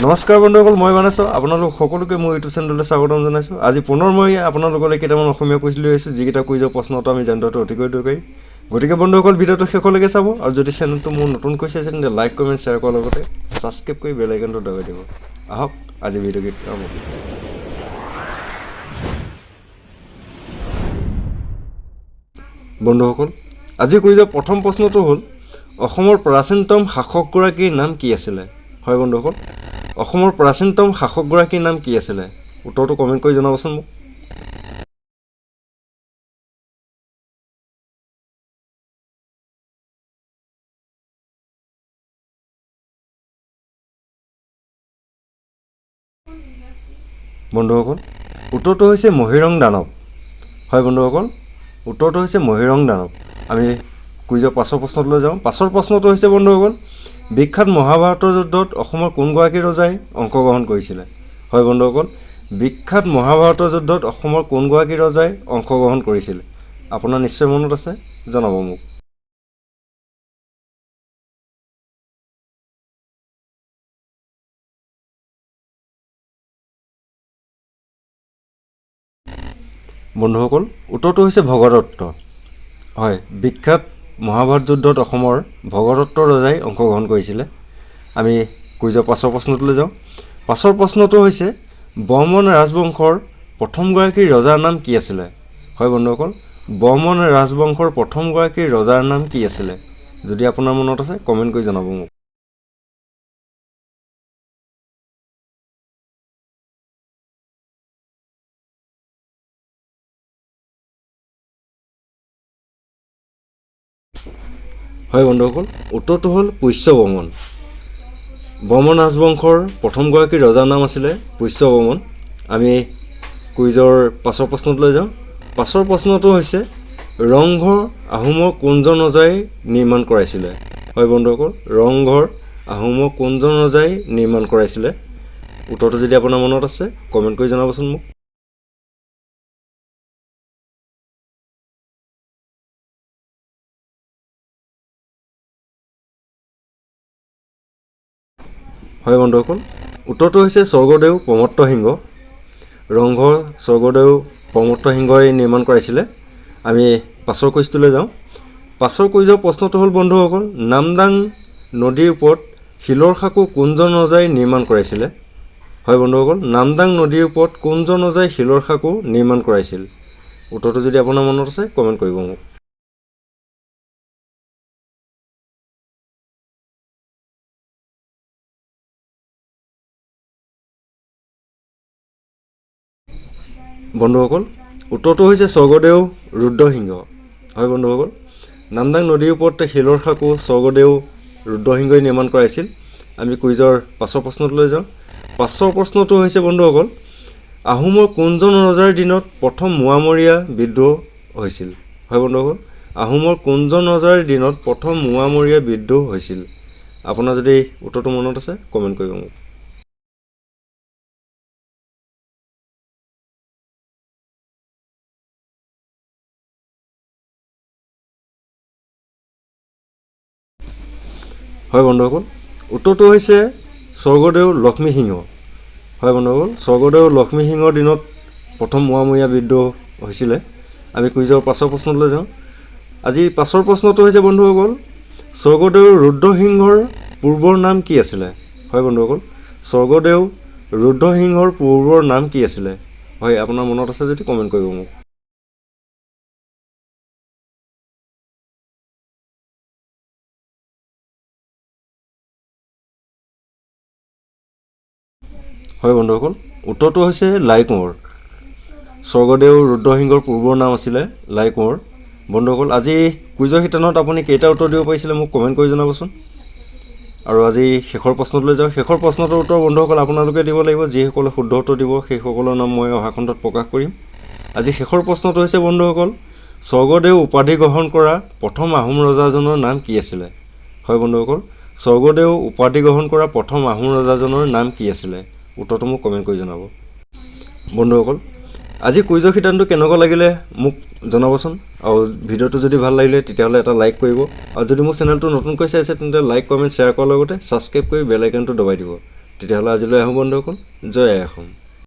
নমস্কাৰ বন্ধুসকল, মই মানস আপোনালোক সকলোকে মোৰ ইউটিউব চেনেললৈ স্বাগতম জনাইছোঁ। আজি পুনৰ মই আপোনালোকলৈ কেইটামান অসমীয়া কুইজ লৈ আহিছোঁ, যিকেইটা কুইজৰ প্ৰশ্নটো আমি জানিবলৈ অতিকৈ দৰকাৰী। গতিকে বন্ধুসকল, ভিডিঅ'টো শেষলৈকে চাব আৰু যদি চেনেলটো মোৰ নতুনকৈ চাইছে তেন্তে লাইক, কমেণ্ট, শ্বেয়াৰ কৰাৰ লগতে ছাবস্ক্ৰাইব কৰি বেল আইকনটো দবাই দিব। আহক আজি ভিডিঅ'টো আৰম্ভ কৰোঁ। বন্ধুসকল, আজি কুইজৰ প্ৰথম প্ৰশ্নটো হ'ল অসমৰ প্ৰাচীনতম শাসকগৰাকীৰ নাম কি আছিলে? হয় বন্ধুসকল, অসমৰ প্ৰাচীনতম শাসকগৰাকীৰ নাম কি আছিলে? উত্তৰটো কমেণ্ট কৰি জনাবচোন মোক। বন্ধুসকল, উত্তৰটো হৈছে মহিৰং দানৱ। হয় বন্ধুসকল, উত্তৰটো হৈছে মহিৰং দানৱ। আমি কুইজৰ পাছৰ প্ৰশ্নটোলৈ যাওঁ। পাছৰ প্ৰশ্নটো হৈছে বন্ধুসকল, বিখ্যাত মহাভাৰতৰ যুদ্ধত অসমৰ কোনগৰাকী ৰজাই অংশগ্ৰহণ কৰিছিলে? হয় বন্ধুসকল, বিখ্যাত মহাভাৰতৰ যুদ্ধত অসমৰ কোনগৰাকী ৰজাই অংশগ্ৰহণ কৰিছিল? আপোনাৰ নিশ্চয় মনত আছে, জনাব মোক। বন্ধুসকল, উত্তৰটো হৈছে ভগদত্ত। হয়, বিখ্যাত মহাভাৰত যুদ্ধত অসমৰ ভগদত্ত ৰজাই অংশগ্ৰহণ কৰিছিলে। আমি কুইজৰ পাছৰ প্ৰশ্নটোলৈ যাওঁ। পাছৰ প্ৰশ্নটো হৈছে বৰ্মন ৰাজবংশৰ প্ৰথমগৰাকী ৰজাৰ নাম কি আছিলে? হয় বন্ধুসকল, বৰ্মন ৰাজবংশৰ প্ৰথমগৰাকী ৰজাৰ নাম কি আছিলে? যদি আপোনাৰ মনত আছে কমেণ্ট কৰি জনাব মোক। হয় বন্ধুসকল, উত্তৰটো হ'ল পুষ্যবৰ্মন। বৰ্মন ৰাজবংশৰ প্ৰথমগৰাকী ৰজাৰ নাম আছিলে পুষ্যবৰ্মন। আমি কুইজৰ পাছৰ প্ৰশ্নটোলৈ যাওঁ। পাছৰ প্ৰশ্নটো হৈছে ৰংঘৰ আহোমৰ কোনজন ৰজাই নিৰ্মাণ কৰাইছিলে? হয় বন্ধুসকল, ৰংঘৰ আহোমৰ কোনজন ৰজাই নিৰ্মাণ কৰাইছিলে? উত্তৰটো যদি আপোনাৰ মনত আছে কমেণ্ট কৰি জনাবচোন মোক। হয় বন্ধুসকল, উত্তৰটো হৈছে স্বৰ্গদেউ প্ৰমত্ত সিংহ। ৰংঘৰ স্বৰ্গদেউ প্ৰমত্ত সিংহই নিৰ্মাণ কৰাইছিলে। আমি পাছৰ কুইজটোলৈ যাওঁ। পাছৰ কুইজৰ প্ৰশ্নটো হ'ল বন্ধুসকল, নামদাং নদীৰ ওপৰত শিলৰ সাঁকো কোনজন ৰজাই নিৰ্মাণ কৰাইছিলে? হয় বন্ধুসকল, নামদাং নদীৰ ওপৰত কোনজন ৰজাই শিলৰ সাঁকো নিৰ্মাণ কৰাইছিল? উত্তৰটো যদি আপোনাৰ মনত আছে কমেণ্ট কৰিব মোক। বন্ধুসকল, উত্তৰটো হৈছে স্বৰ্গদেউ ৰুদ্ৰসিংহ। হয় বন্ধুসকল, নামদাং নদীৰ ওপৰত শিলৰ সাঁকো স্বৰ্গদেউ ৰুদ্ৰসিংহই নিৰ্মাণ কৰাইছিল। আমি কুইজৰ পাছৰ প্ৰশ্নটোলৈ যাওঁ। পাছৰ প্ৰশ্নটো হৈছে বন্ধুসকল, আহোমৰ কোনজন ৰজাৰ দিনত প্ৰথম মোৱামৰীয়া বিদ্ৰোহ হৈছিল? হয় বন্ধুসকল, আহোমৰ কোনজন ৰজাৰ দিনত প্ৰথম মোৱামৰীয়া বিদ্ৰোহ হৈছিল? আপোনাৰ যদি উত্তৰটো মনত আছে কমেণ্ট কৰিব মোক। হয় বন্ধুসকল, উত্তৰটো হৈছে স্বৰ্গদেউ লক্ষ্মীসিংহ। হয় বন্ধুসকল, স্বৰ্গদেউ লক্ষ্মীসিংহৰ দিনত প্ৰথম মোৱামৰীয়া বিদ্ৰোহ হৈছিলে। আমি কুইজৰ পাছৰ প্ৰশ্নলৈ যাওঁ। আজি পাছৰ প্ৰশ্নটো হৈছে বন্ধুসকল, স্বৰ্গদেউ ৰুদ্ৰসিংহৰ পূৰ্বৰ নাম কি আছিলে? হয় বন্ধুসকল, স্বৰ্গদেউ ৰুদ্ৰসিংহৰ পূৰ্বৰ নাম কি আছিলে? হয়, আপোনাৰ মনত আছে যদি কমেণ্ট কৰিব মোক। হয় বন্ধুসকল, উত্তৰটো হৈছে লাই কোঁৱৰ। স্বৰ্গদেউ ৰুদ্ৰসিংহৰ পূৰ্বৰ নাম আছিলে লাই কোঁৱৰ। বন্ধুসকল, আজি কুইজৰ শিতানত আপুনি কেইটা উত্তৰ দিব পাৰিছিলে মোক কমেণ্ট কৰি জনাবচোন। আৰু আজি শেষৰ প্ৰশ্নটোলৈ যাওঁ। শেষৰ প্ৰশ্নটোৰ উত্তৰ বন্ধুসকল আপোনালোকে দিব লাগিব। যিসকলে শুদ্ধ উত্তৰ দিব সেইসকলৰ নাম মই অহা খণ্ডত প্ৰকাশ কৰিম। আজি শেষৰ প্ৰশ্নটো হৈছে বন্ধুসকল, স্বৰ্গদেউ উপাধি গ্ৰহণ কৰা প্ৰথম আহোম ৰজাজনৰ নাম কি আছিলে? হয় বন্ধুসকল, স্বৰ্গদেউ উপাধি গ্ৰহণ কৰা প্ৰথম আহোম ৰজাজনৰ নাম কি আছিলে? উত্তৰটো মোক কমেণ্ট কৰি জনাব। বন্ধুসকল, আজি কুইজৰ শিতানটো কেনেকুৱা লাগিলে মোক জনাবচোন। আৰু ভিডিঅ'টো যদি ভাল লাগিলে তেতিয়াহ'লে এটা লাইক কৰিব। আৰু যদি মোৰ চেনেলটো নতুনকৈ চাইছে তেন্তে লাইক, কমেণ্ট, শ্বেয়াৰ কৰাৰ লগতে ছাবস্ক্ৰাইব কৰি বেল আইকনটো দবাই দিব। তেতিয়াহ'লে আজিলৈ আহোঁ বন্ধুসকল। জয় আই অসম।